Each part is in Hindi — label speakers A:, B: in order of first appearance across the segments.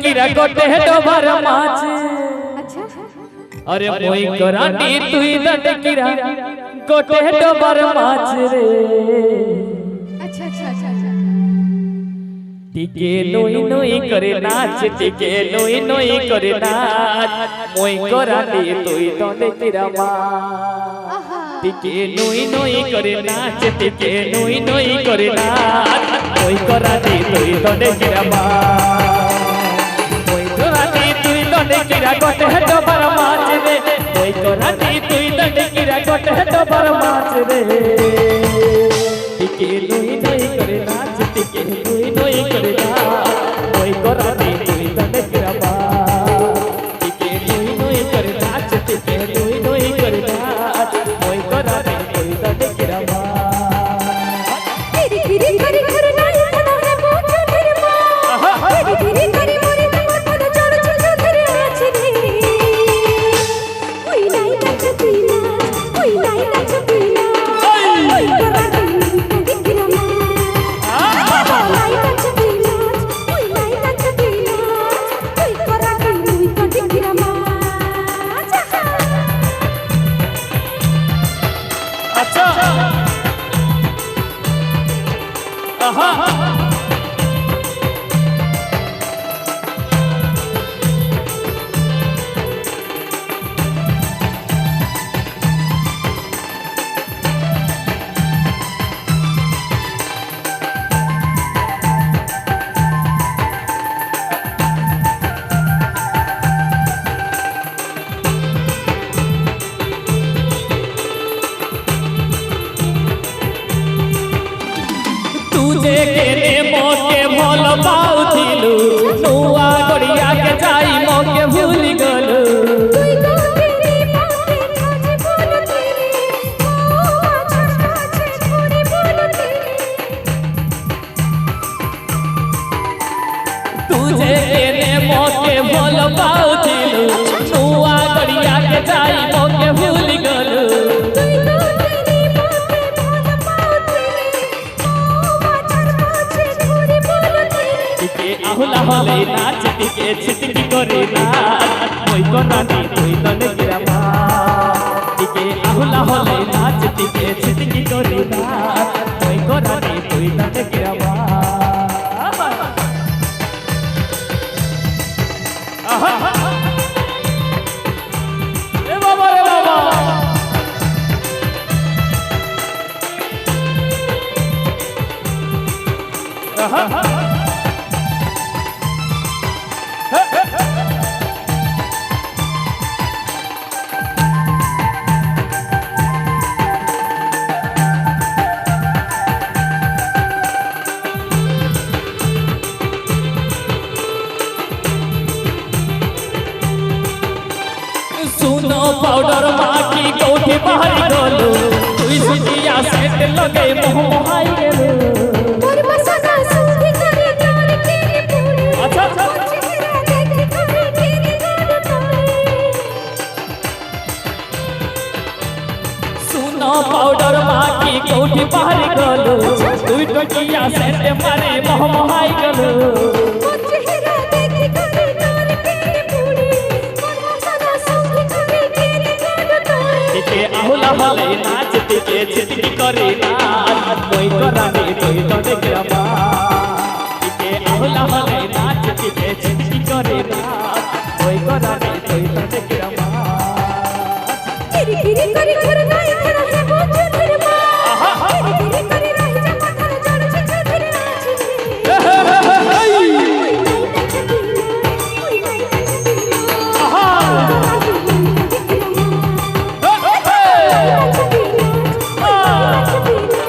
A: किरा गोटे डोबर माछ अरे मोई करानी तुई दंड किरा गोटे डोबर माछ रे
B: अच्छा अच्छा अच्छा
A: टिके नोई नोई करे नाच टिके नोई नोई करे नाच मोई करानी तुई दंड किरा माछ टिके नोई नोई करे नाच टिके नोई नोई करे नाच मोई करानी तुई दंड किरा माछ मोई करानी तुई दंड किरा गोटे डोबर माछ रे मोई करानी तुई दंड किरा गोटे डोबर माछ रे टिके नोई नोई करे नाच टिके नोई नोई करे नाच मोई करानी तुई दंड किरा माछ टिके नोई नोई करे नाच टिके नोई नोई करे नाच मोई करानी तुई दंड किरा माछ
B: तेरी तेरी करे करे नाई खड़ा है पूछो तेरे मां तेरी तेरी करे मोरे कमर पर चढ़ चढ़ तेरे नाच रे ओई नाई नाच पीना ओई नाई नाच पीना ओई करानी दिखरा मां नाई नाच पीना ओई नाई नाच पीना ओई करानी दिखरा मां
A: अच्छा आहा तुझे केने मोके भल पाउथिलु नुआ गड़िया के जाई मोके भूल गलु
B: तुई तो तेरी बातें खाजे बोल तेरी ओ अच्छा छे छोरी बोल तेरी
A: तुझे केने मोके भल पाउथिलु नुआ गड़िया के जाई मोके भूल गलु
B: तुई तो तेरी बातें भाग पाओ तेरी ओ अच्छा छे छोरी बोल तेरी
A: टिके आहुला हले नाच टिके छिटकी करे नाच मोई करानी तुई दंड किरा माछ टिके आहुला हले नाच टिके छिटकी करे नाच मोई करानी तुई दंड किरा माछ आहा ए बाबा रे बाबा आहा सुनो पाउडर माकी कोठी बाहरी गलो तुई सुतिया सेट लगे मोह मोहाई गेलो
B: मोर बसना सुधी करे तार तेरी पूरी
A: अच्छा अच्छा
B: चेहरा देख करे तेरी गाड़ तोड़ी
A: सुनो पाउडर माकी कोठी बाहरी गलो तुई टोटिया सेट मारे मोह मोहाई गेलो
B: मोर चेहरा देख करे तार तेरी पूरी मोर बसना सुधी करे तेरी गाड़ तोड़ी
A: टिके आहुला हले नाच टिके छिटकी करे नाच मोई करानी तुई दंड किरा माछ टिके आहुला हले नाच टिके छिटकी करे नाच मोई करानी तुई दंड किरा माछ
B: तेरी तेरी करे करे नाई खड़ा है पूछो तेरे मां तेरी तेरी करे रह जा माथा चढ़ चढ़ तेरे नाच रे ओई नाई नाच पीना ओई नाई नाच पीना
A: आहा
B: दिखरा मां नाच पीना ओई नाच पीना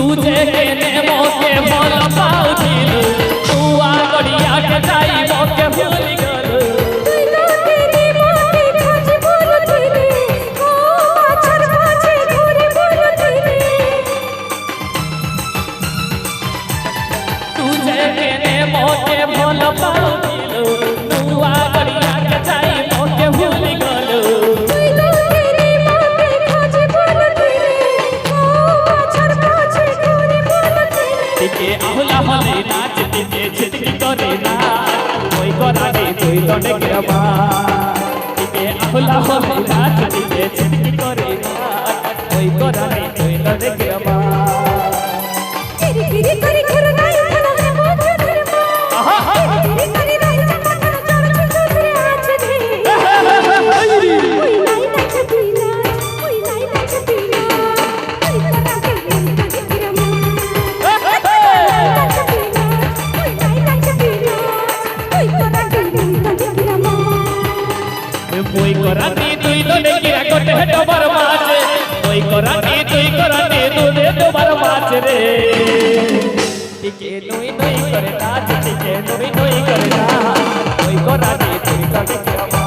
A: तुझे केने मोके भल पाउथिलु तू आगड़िया के जाई मोके भूली गलु
B: তুই তো তেরি মতে খোঁজ বলছিলি ও মাছের মাঝে ঘুরে বলছিলি
A: तुझे केने मोके भल पाउथिलु तू आगड़िया के जाई मोके भूली गलु
B: তুই তো তেরি মতে খোঁজ বলছিলি ও মাছের মাঝে ঘুরে বলছিলি
A: টিকে আহুলা হলে নাচ টিকে ছিটকি করে না ওই করানি তুই তো ডেকে মা টিকে আহুলা হলে নাচ টিকে ছিটকি করে না ওই করানি তুই তো ডেকে মা
B: तेरी तेरी करी घर नहीं बना है वो तेरे माँ तेरी तेरी रही जमा कर चोर चोर आज दे कोई नहीं नाच पीला कोई नहीं नाच पीला कोई करा के तेरा माँ नाच पीला कोई नहीं नाच पीला कोई करा के तेरा माँ
A: ওই করানি তুই তো ডেকে কোটে ডবর মাছ ওই করানি তুই করানি তুই ডবর মাছ রে টিকে নই নই করে নাচ টিকে নই নই করে নাচ ওই করানি তুই তো ডেকে মা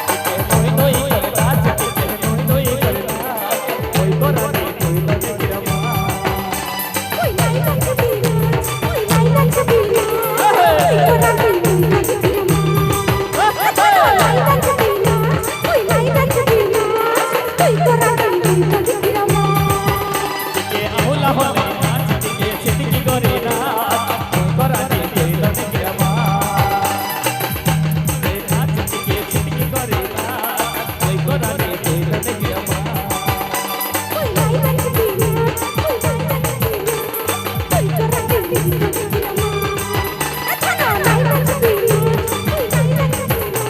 A: টিকে নই নই করে নাচ টিকে নই নই করে নাচ ওই করানি তুই তো ডেকে মা
B: कोई नहीं नाच पीला कोई नहीं नाच पीला कोई करा के तेरा माँ कोई नहीं नाच पीला कोई करा के तेरा माँ
A: টিকে আহুলা হলে নাচ টিকে ছিটকি করে নাচ ওই করানি তুই তো ডেকে মা নাচ টিকে ছিটকি করে নাচ ওই করানি তুই তো ডেকে মা
B: कोई नहीं नाच पीला कोई नहीं नाच पीला कोई करा के तेरा माँ अच्छा ना नहीं नाच पीला कोई नहीं नाच पीला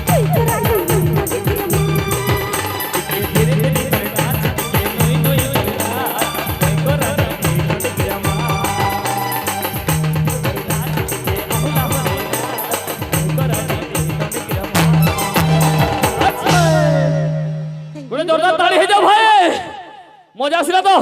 B: कोई करा के तेरा माँ
A: धीरे धीरे करे नाच टिके नोई नोई करे नाच ओई करानी तुई तो डेके मा नाच टिके আহুলা হলে নাচ ওই করানি তুই তো ডেকে মা আচ্ছা গোড়ে জোরদার তালি হয়ে যাও ভাই মজা আসিলা তো